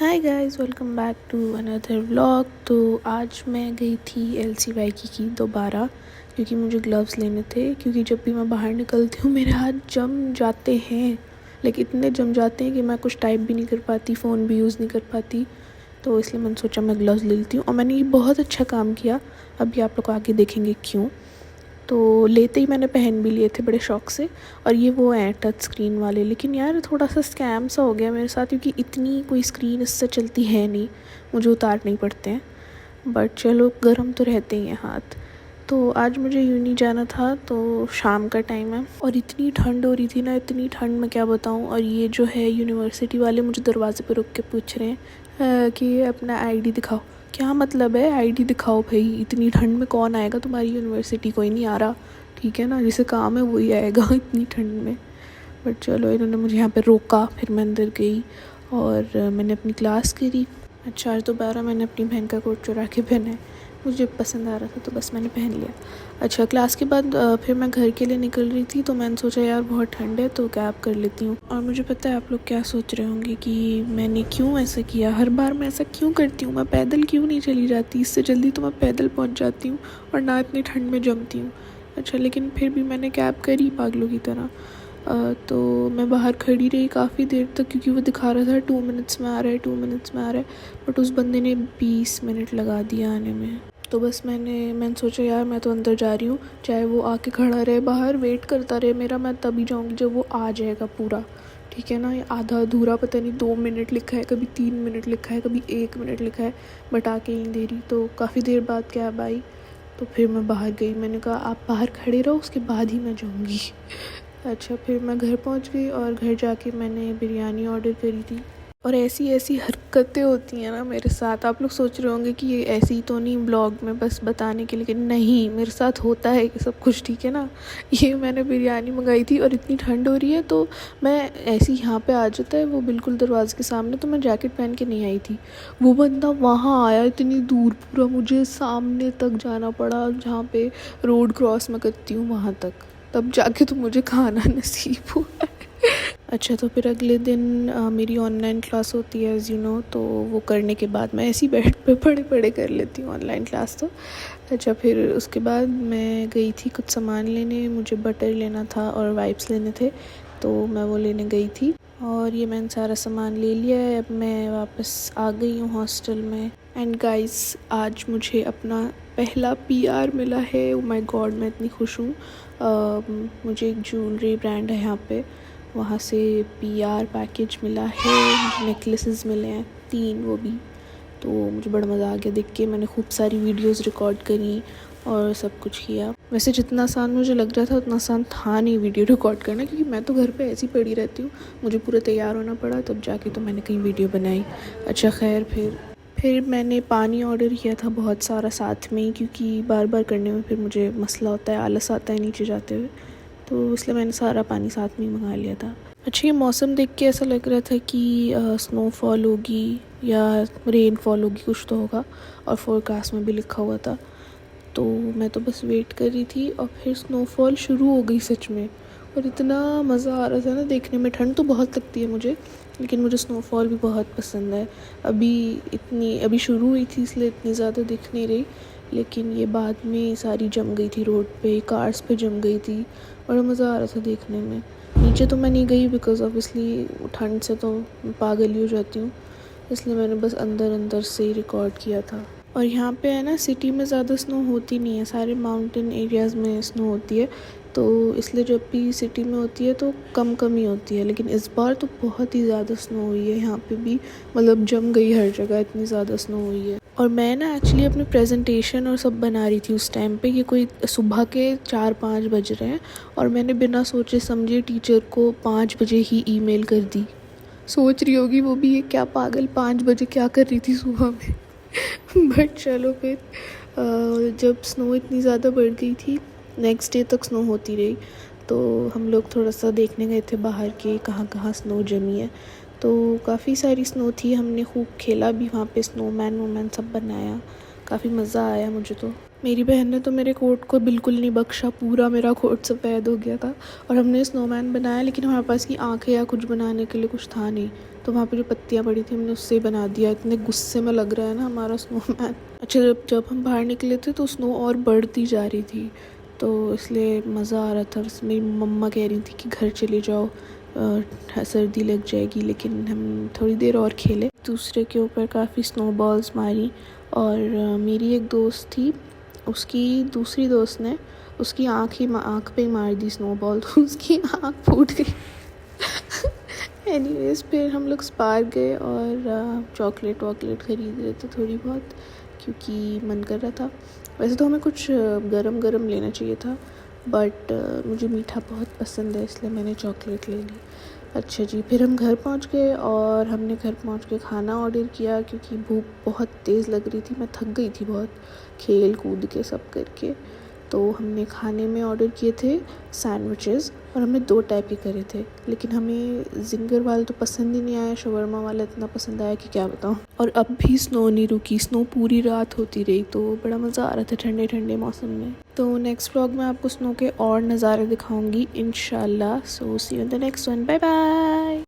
Hi guys, welcome back to another vlog. तो आज मैं गई थी LC की दोबारा, क्योंकि मुझे ग्लव्स लेने थे। क्योंकि जब भी मैं बाहर निकलती हूँ मेरे हाथ जम जाते हैं, लेकिन इतने जम जाते हैं कि मैं कुछ टाइप भी नहीं कर पाती, फ़ोन भी यूज़ नहीं कर पाती। तो इसलिए मैंने सोचा मैं ग्लव्स ले लेती हूँ, और मैंने ये बहुत अच्छा काम किया। अभी आप लोग आगे देखेंगे क्यों। तो लेते ही मैंने पहन भी लिए थे बड़े शौक़ से। और ये वो हैं टच स्क्रीन वाले, लेकिन यार थोड़ा सा स्कैम सा हो गया मेरे साथ, क्योंकि इतनी कोई स्क्रीन इससे चलती है नहीं, मुझे उतारने ही पड़ते हैं। बट चलो, गर्म तो रहते ही हैं हाथ। तो आज मुझे यूनी जाना था, तो शाम का टाइम है और इतनी ठंड हो रही थी ना, इतनी ठंड मैं क्या बताऊँ। और ये जो है यूनिवर्सिटी वाले मुझे दरवाजे पर रुक के पूछ रहे हैं कि अपना ID दिखाओ। क्या मतलब है ID दिखाओ भाई, इतनी ठंड में कौन आएगा तुम्हारी यूनिवर्सिटी, कोई नहीं आ रहा, ठीक है ना, जिसे काम है वही आएगा इतनी ठंड में। बट चलो, इन्होंने मुझे यहाँ पे रोका, फिर मैं अंदर गई और मैंने अपनी क्लास करी। अच्छा, दोबारा मैंने अपनी बहन का कोट चुरा के पहना है, मुझे पसंद आ रहा था तो बस मैंने पहन लिया। अच्छा, क्लास के बाद फिर मैं घर के लिए निकल रही थी, तो मैंने सोचा यार बहुत ठंड है तो कैब कर लेती हूँ। और मुझे पता है आप लोग क्या सोच रहे होंगे कि मैंने क्यों ऐसा किया, हर बार मैं ऐसा क्यों करती हूँ, मैं पैदल क्यों नहीं चली जाती, इससे जल्दी तो मैं पैदल पहुँच जाती हूँ और ना इतनी ठंड में जमती हूँ। अच्छा, लेकिन फिर भी मैंने कैब करी पागलों की तरह। तो मैं बाहर खड़ी रही काफ़ी देर तक, क्योंकि वो दिखा रहा था 2 मिनट्स में आ रहा है, 2 मिनट्स में आ रहा है। बट उस बंदे ने 20 मिनट लगा दिया आने में। तो बस मैंने सोचा यार मैं तो अंदर जा रही हूँ, चाहे वो आके खड़ा रहे बाहर, वेट करता रहे मेरा, मैं तभी जाऊँगी जब वो आ जाएगा पूरा, ठीक है ना। ये आधा अधूरा, पता नहीं 2 मिनट लिखा है, कभी 3 मिनट लिखा है, कभी 1 मिनट लिखा है, बट आके ही दे रही। तो काफ़ी देर बाद कैब आई, तो फिर मैं बाहर गई। मैंने कहा आप बाहर खड़े रहो, उसके बाद ही मैं जाऊँगी। अच्छा, फिर मैं घर पहुंच गई और घर जाके मैंने बिरयानी ऑर्डर करी थी। और ऐसी ऐसी हरकतें होती हैं ना मेरे साथ। आप लोग सोच रहे होंगे कि ये ऐसी ही तो नहीं ब्लॉग में बस बताने के लिए, लेकिन नहीं, मेरे साथ होता है ये सब कुछ, ठीक है ना। ये मैंने बिरयानी मंगाई थी और इतनी ठंड हो रही है, तो मैं ऐसे यहाँ पे आ जाता है वो बिल्कुल दरवाजे के सामने, तो मैं जैकेट पहन के नहीं आई थी। वो बंदा वहाँ आया इतनी दूर, पूरा मुझे सामने तक जाना पड़ा, जहाँ पे रोड क्रॉस मैं करती हूँ वहाँ तक, तब जाके तो मुझे खाना नसीब हुआ। अच्छा, तो फिर अगले दिन मेरी ऑनलाइन क्लास होती है एज़ यू नो, तो वो करने के बाद मैं ऐसी बेड पे पड़े पड़े कर लेती हूँ ऑनलाइन क्लास तो। अच्छा, फिर उसके बाद मैं गई थी कुछ सामान लेने, मुझे बटर लेना था और वाइप्स लेने थे, तो मैं वो लेने गई थी। और ये मैंने सारा सामान ले लिया है, अब मैं वापस आ गई हूँ हॉस्टल में। एंड गाइस, आज मुझे अपना पहला PR मिला है। ओ माय गॉड, मैं इतनी खुश हूँ। मुझे एक ज्वेलरी ब्रांड है यहाँ पे, वहाँ से PR पैकेज मिला है, नेकलेसेस मिले हैं 3 वो भी। तो मुझे बड़ा मज़ा आ गया देख के। मैंने खूब सारी वीडियोस रिकॉर्ड करी और सब कुछ किया। वैसे जितना आसान मुझे लग रहा था उतना आसान था नहीं वीडियो रिकॉर्ड करना, क्योंकि मैं तो घर पे ऐसी पड़ी रहती हूँ। मुझे पूरा तैयार होना पड़ा, तब जाके तो मैंने कहीं वीडियो बनाई। अच्छा, खैर, फिर मैंने पानी ऑर्डर किया था बहुत सारा साथ में ही, क्योंकि बार बार करने में फिर मुझे मसला होता है, आलस आता है नीचे जाते हुए, तो इसलिए मैंने सारा पानी साथ में ही मंगा लिया था। अच्छा, ये मौसम देख के ऐसा लग रहा था कि स्नोफॉल होगी या रेनफॉल होगी, कुछ तो होगा, और फोरकास्ट में भी लिखा हुआ था। तो मैं तो बस वेट कर रही थी और फिर स्नोफॉल शुरू हो गई सच में। और इतना मज़ा आ रहा था ना देखने में। ठंड तो बहुत लगती है मुझे, लेकिन मुझे स्नोफॉल भी बहुत पसंद है। अभी शुरू हुई थी इसलिए इतनी ज़्यादा दिख नहीं रही, लेकिन ये बाद में सारी जम गई थी, रोड पे कार्स पे जम गई थी। बड़ा मज़ा आ रहा था देखने में। नीचे तो मैं नहीं गई, बिकॉज़ ऑब्वियसली ठंड से तो पागल ही हो जाती हूँ, इसलिए मैंने बस अंदर अंदर से ही रिकॉर्ड किया था। और यहाँ पे है ना, सिटी में ज़्यादा स्नो होती नहीं है, सारे माउंटेन एरियाज़ में स्नो होती है, तो इसलिए जब भी सिटी में होती है तो कम कम ही होती है। लेकिन इस बार तो बहुत ही ज़्यादा स्नो हुई है यहाँ पे भी, मतलब जम गई हर जगह, इतनी ज़्यादा स्नो हुई है। और मैं ना एक्चुअली अपनी प्रेजेंटेशन और सब बना रही थी उस टाइम पे, ये कोई सुबह के 4-5 बज रहे हैं, और मैंने बिना सोचे समझे टीचर को 5 बजे ही ईमेल कर दी। सोच रही होगी वो भी, ये क्या पागल 5 बजे क्या कर रही थी सुबह में। बट चलो, फिर जब स्नो इतनी ज़्यादा बढ़ गई थी, नेक्स्ट डे तक स्नो होती रही, तो हम लोग थोड़ा सा देखने गए थे बाहर के कहाँ कहाँ स्नो जमी है। तो काफ़ी सारी स्नो थी, हमने खूब खेला भी वहाँ पे, स्नोमैन वोमैन सब बनाया, काफ़ी मज़ा आया मुझे तो। मेरी बहन ने तो मेरे कोट को बिल्कुल नहीं बख्शा, पूरा मेरा कोट सफ़ेद हो गया था। और हमने स्नोमैन बनाया, लेकिन हमारे पास की आँखें या कुछ बनाने के लिए कुछ था नहीं, तो वहाँ पे जो पत्तियाँ पड़ी थी हमने उससे ही बना दिया। इतने गुस्से में लग रहा है ना हमारा स्नोमैन। अच्छा, जब हम बाहर निकले थे तो स्नो और बढ़ती जा रही थी, तो इसलिए मज़ा आ रहा था। बस मेरी मम्मा कह रही थी कि घर चले जाओ, सर्दी लग जाएगी, लेकिन हम थोड़ी देर और खेले, दूसरे के ऊपर काफ़ी स्नोबॉल्स मारी। और मेरी एक दोस्त थी, उसकी दूसरी दोस्त ने उसकी आँख पे ही मार दी स्नोबॉल, तो उसकी आँख फूट गई। एनीवेज फिर हम लोग स्पार्क गए और चॉकलेट वॉकलेट ख़रीद रहे थे थोड़ी बहुत, क्योंकि मन कर रहा था। वैसे तो हमें कुछ गरम गरम लेना चाहिए था, बट मुझे मीठा बहुत पसंद है, इसलिए मैंने चॉकलेट ले ली। अच्छा जी, फिर हम घर पहुंच गए और हमने घर पहुंच के खाना ऑर्डर किया, क्योंकि भूख बहुत तेज़ लग रही थी। मैं थक गई थी बहुत खेल कूद के सब करके। तो हमने खाने में ऑर्डर किए थे सैंडविचेस, और हमने 2 टाइप के करे थे, लेकिन हमें जिंगर वाला तो पसंद ही नहीं आया, शवरमा वाला इतना पसंद आया कि क्या बताऊँ। और अब भी स्नो नहीं रुकी, स्नो पूरी रात होती रही, तो बड़ा मज़ा आ रहा था ठंडे ठंडे मौसम में। तो नेक्स्ट व्लॉग में आपको स्नो के और नज़ारे दिखाऊंगी इंशाल्लाह। So see you in the next one, bye bye.